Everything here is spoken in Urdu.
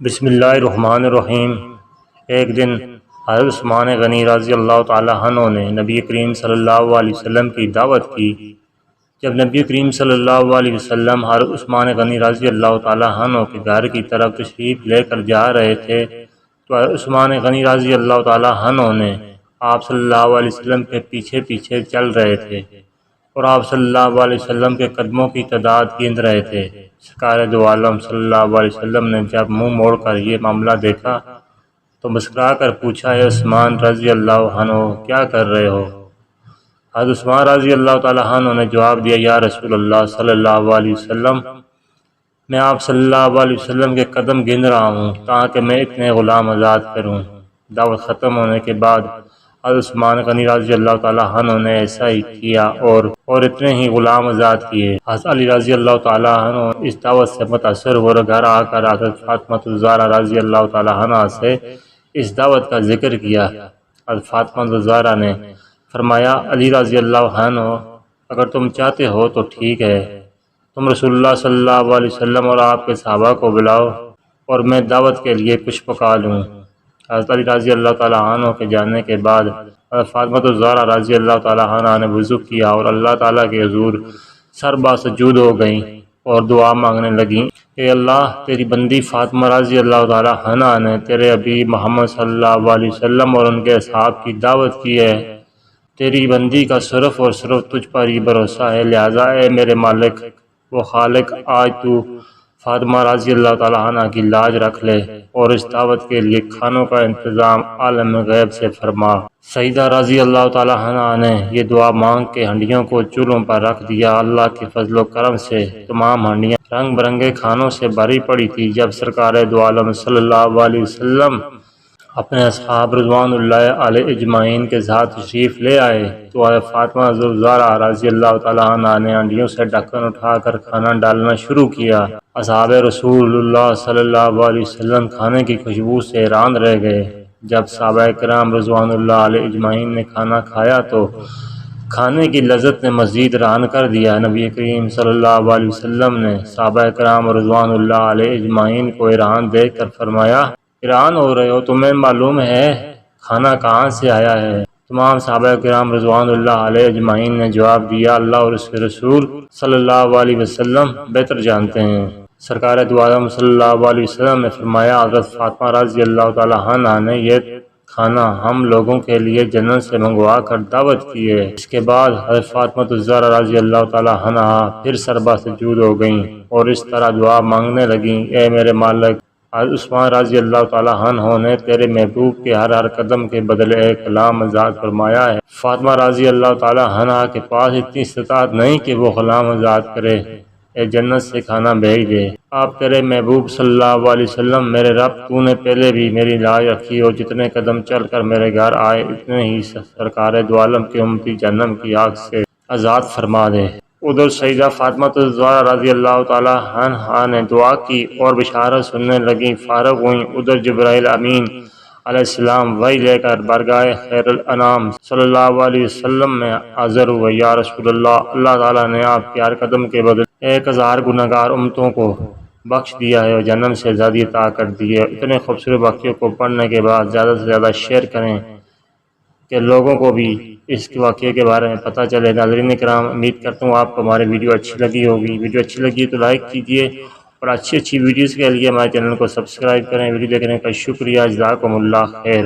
بسم اللہ الرحمن الرحیم۔ ایک دن حضرت عثمان غنی رضی اللہ تعالیٰ عنہ نے نبی کریم صلی اللہ علیہ وسلم کی دعوت کی۔ جب نبی کریم صلی اللہ علیہ وسلم حضرت عثمان غنی رضی اللہ تعالیٰ عنہ کے گھر کی طرف تشریف لے کر جا رہے تھے تو حضرت عثمان غنی رضی اللہ تعالیٰ عنہ نے آپ صلی اللہ علیہ وسلم کے پیچھے پیچھے چل رہے تھے اور آپ صلی اللہ علیہ وسلم کے قدموں کی تعداد گن رہے تھے۔ سرکار دو عالم صلی اللہ علیہ وسلم نے جب منہ موڑ کر یہ معاملہ دیکھا تو مسکرا کر پوچھا، اے عثمان رضی اللہ عنہ کیا کر رہے ہو؟ حضرت عثمان رضی اللہ تعالیٰ عنہ نے جواب دیا، یا رسول اللہ صلی اللہ علیہ وسلم، میں آپ صلی اللہ علیہ وسلم کے قدم گن رہا ہوں تاکہ میں اتنے غلام آزاد کروں۔ دعوت ختم ہونے کے بعد حضرت عثمان غنی رضی اللہ تعالیٰ عنہ نے ایسا ہی کیا اور اتنے ہی غلام آزاد کیے۔ حضرت علی رضی اللہ تعالیٰ عنہ اس دعوت سے متاثر ہو کر گھر آ کر حضرت فاطمہ الزہرا رضی اللہ تعالیٰ عنہ سے اس دعوت کا ذکر کیا۔ حضرت فاطمہ الزہرا نے فرمایا، علی رضی اللہ عنہ، اگر تم چاہتے ہو تو ٹھیک ہے، تم رسول اللہ صلی اللہ علیہ وسلم اور آپ کے صحابہ کو بلاؤ اور میں دعوت کے لیے کچھ پکا لوں۔ حضرت علی رضی اللہ تعالیٰ عنہ کے جانے کے بعد حضرت فاطمہ الزہرا رضی اللہ تعالیٰ عنہ نے وضو کیا اور اللہ تعالیٰ کے حضور سربا سجود ہو گئیں اور دعا مانگنے لگیں، اے اللہ، تیری بندی فاطمہ رضی اللہ تعالیٰ عنہ نے تیرے حبیب محمد صلی اللہ علیہ وسلم اور ان کے اصحاب کی دعوت کی ہے، تیری بندی کا صرف اور صرف تجھ پر ہی بھروسہ ہے، لہٰذا اے میرے مالک و خالق، آج تو فاطمہ رضی اللہ تعالیٰ عنہ کی لاج رکھ لے اور اس دعوت کے لیے کھانوں کا انتظام عالم غیب سے فرما۔ سیدہ رضی اللہ تعالیٰ عنہ نے یہ دعا مانگ کے ہنڈیوں کو چولہوں پر رکھ دیا۔ اللہ کے فضل و کرم سے تمام ہنڈیاں رنگ برنگے کھانوں سے بھری پڑی تھی۔ جب سرکار دو عالم صلی اللہ علیہ وسلم اپنے اصحاب رضوان اللہ علیہ اجمعین کے ساتھ تشریف لے آئے تو فاطمہ الزہرا رضی اللہ تعالیٰ عنہ نے ہنڈیوں سے ڈھکن اٹھا کر کھانا ڈالنا شروع کیا۔ اصحاب رسول اللہ صلی اللہ علیہ وسلم کھانے کی خوشبو سے حیران رہ گئے۔ جب صحابہ کرام رضوان اللہ علیہ اجمعین نے کھانا کھایا تو کھانے کی لذت نے مزید حیران کر دیا۔ نبی کریم صلی اللہ علیہ وسلم نے صحابہ کرام رضوان اللہ علیہ اجمعین کو حیران دیکھ کر فرمایا، حیران ہو رہے ہو؟ تمہیں معلوم ہے کھانا کہاں سے آیا ہے؟ تمام صحابہ کرام رضوان اللہ علیہ اجمعین نے جواب دیا، اللہ اور اس کے رسول صلی اللہ علیہ وسلم بہتر جانتے ہیں۔ سرکار دو عالم صلی اللہ علیہ وسلم نے فرمایا، حضرت فاطمہ رضی اللہ تعالیٰ عنہ نے یہ کھانا ہم لوگوں کے لیے جنت سے منگوا کر دعوت کی ہے۔ اس کے بعد حضرت فاطمہ الزہرا رضی اللہ تعالیٰ عنہ پھر سربا سجود ہو گئیں اور اس طرح دعا مانگنے لگیں، اے میرے مالک، حضرت عثمان رضی اللہ تعالیٰ عنہ نے تیرے محبوب کے ہر قدم کے بدلے ایک غلام آزاد فرمایا ہے۔ فاطمہ رضی اللہ تعالیٰ عنہ کے پاس اتنی استطاعت نہیں کہ وہ غلام آزاد کرے، اے جنت سے کھانا بھیج دے۔ آپ تیرے محبوب صلی اللہ علیہ وسلم، میرے رب، تو نے پہلے بھی میری لاج رکھی اور جتنے قدم چل کر میرے گھر آئے اتنے ہی سرکار دو عالم کے امتی جہنم کی آگ سے آزاد فرما دے۔ ادھر سیدہ فاطمہ الزہرا رضی اللہ تعالیٰ عنہا نے دعا کی اور بشارت سننے لگیں، فارغ ہوئیں۔ ادھر جبرائیل امین علیہ السلام وحی لے کر بارگاہ خیر الانام صلی اللہ علیہ وسلم میں حاضر ہوئے، یا رسول اللہ، اللہ تعالیٰ نے آپ کے ہر قدم کے بدلے 1000 گنہگار امتوں کو بخش دیا ہے اور جہنم سے آزادی عطا کر دی ہے۔ اتنے خوبصورت واقعے کو پڑھنے کے بعد زیادہ سے زیادہ شیئر کریں کہ لوگوں کو بھی اس کے واقعے کے بارے میں پتہ چلے۔ ناظرین کرام، امید کرتا ہوں آپ کو ہماری ویڈیو اچھی لگی ہوگی۔ ویڈیو اچھی لگی تو لائک کیجیے اور اچھی ویڈیوز کے لیے ہمارے چینل کو سبسکرائب کریں۔ ویڈیو دیکھنے کا شکریہ، جزاکم اللہ خیر۔